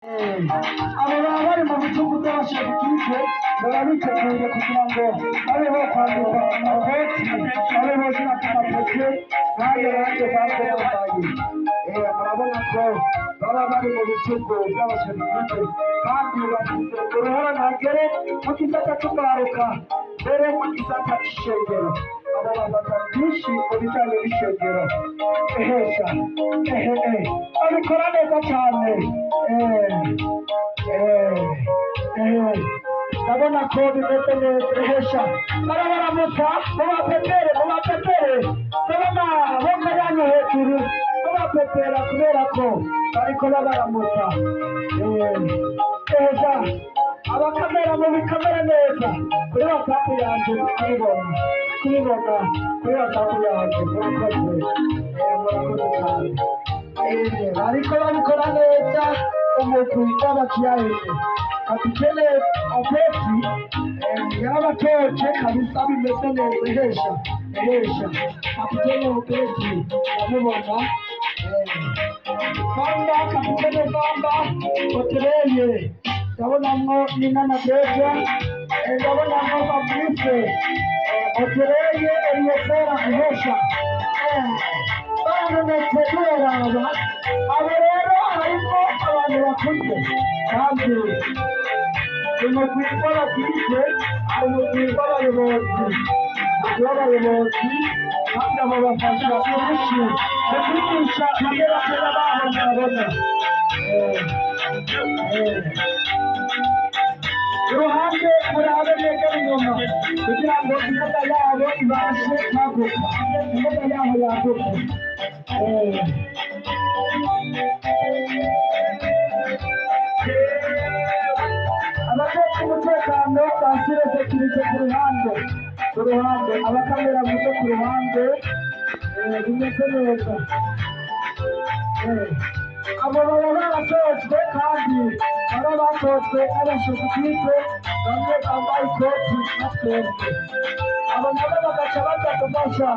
abo baba bari mu bihugu by'abashakitike baba biteguye kugira ngo babeho kwandika amabeti babeho n'akamapeke kandi nanjye banze bambaye murabona ko baba bari mu bihugu by'abashakitike kandi bafite uruhare ntagere mu gisata cy'umwaruka mbere mu gisata cy'ishengero abo bafata byinshi mu bijyanye n'ishengero ehesha babikora neza cyane ndabona ko bimeze neza ehesha barabaramutsa mu bapepere ndabona amaboko yanyu hejuru babapepera kubera ko bariko babaramutsa ehesha abakamera mu bikamera neza kuri whatsapp yanjye kubibona kuri whatsapp yanjye murakoze cyane bariko babikora neza umugwi w'abakiyahene kapitene opeti yarabatoje kabisa bimeze neza ehesha kapitene opeti ndamubona Bamba kapitene Bamba Otereye ndabonamwo n'inana Deja ndabonamwo Fabrice Otereye Eliyesera ehesha baranonetse turaraba abo rero harimo abantu bakuze kandi umugwi w'abakirisitu umugwi w'abayobozi kandi abo bafasha benshi mu kwigisha abagerageza babo murabona uruhande murabe neza inyuma kugira ngo imbuga yabo ibashe kwaguka imbuga yabo yaguke abajejwe umutekano bashyire sekirite ku ruhande abakamera muto ku ruhande bimeze neza abo baba baratojwe kandi baba batojwe n'abashakitike bamwe bambaye ikoti na twebwe abo nabo bagaca baza gufasha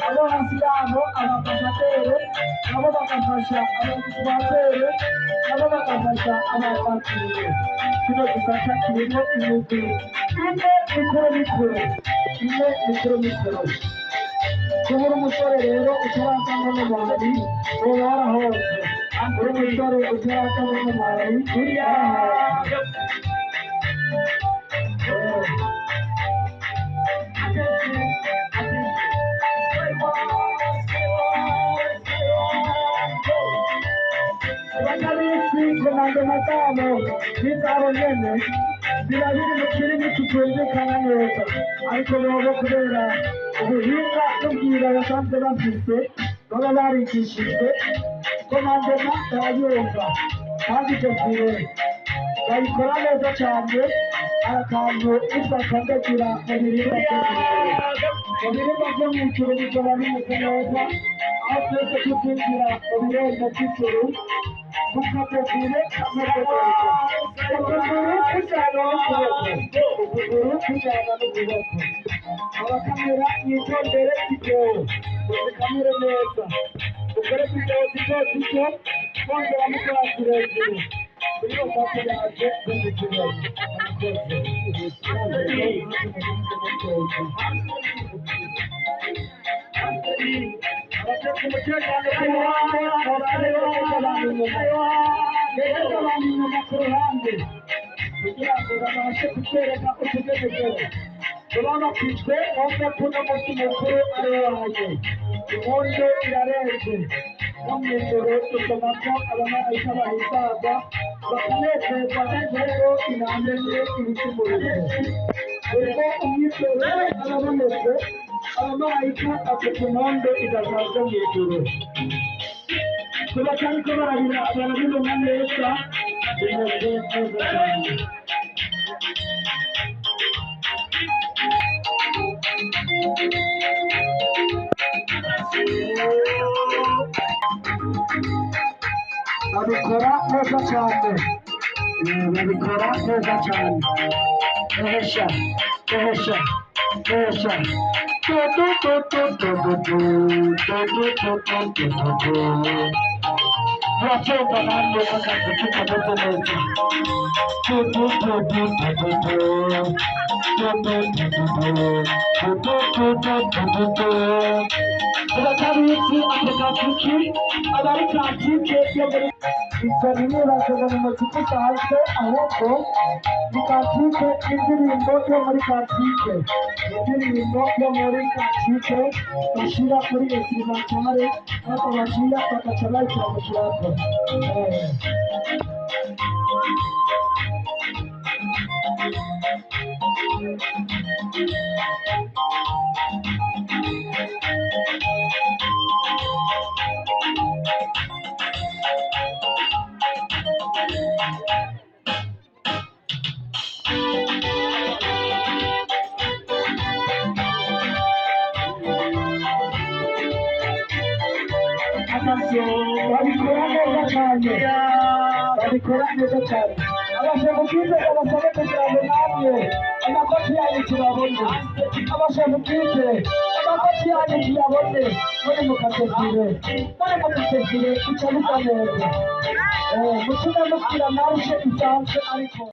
abo hasi yabo abambasaderi nabo bagafasha abadisipatere nabo bagafasha abapatiriye kino gisata kirimo imigwi ine mikuru kubura umusore rero utarazamo n'umubiri uba warahose uri umusore utarazamo n'umubiri warahose abanyabisi komando madamu n'izabo nyene birabiri mu kirimi kitumvikana neza ariko bobo kubera ubuhinga n'ubwira basanzwe bafise baba barigishijwe komandoma barayumva kandi ivyo vire bayikora neza cane akantu uzakandagira mu birimba vyo mw'ijuru bizoba bimeze neza aho twese tuzinjira mu birembo vy'ijuru tukategure ameze neza ukuguru kujana n'ukuboko abakamera mwitondere video muzikamere neza ukore video zito twongera mukora kirezire kuri whatsapp yaje z'umukino abajejwe umutekano ku ruhande abantu inyuma ku ruhande kugira ngo babashe kutwereka utugejejeho tubabakijwe wumve ko uno munsi mukuru ari waje impundu irarenze no mw'ijoro dusomako abamarayika bahimbaza bakanezerwa rero inamenya ibicumuro ubwo umwizero arabonetse abamarayika afite impundu idasanzwe mw'ijoro tubacariko barabibona neza bimeze neza cyane babikora neza cyane ehesha muracyumva namwe akazi kitameze neza turatabitse ako gatuki abari kantike yo muri ibyo ntibibaze ngo ni muziki usanzwe ahubwo ni kantike y'indirimbo yo muri kantike indirimbo yo muri kantike bashyira kuri esimentare ariko bashyira bagaca bayishyira mu kirago babikora neza cyane babikora neza cyane abashefu bwite abasaba kugira ngo namwe amakoti yanyu tuyabone abashefu bwite amakoti yanyu tuyabone muri mukatesire icyo bisa neza mutume mubwira nawe isanzwe ariko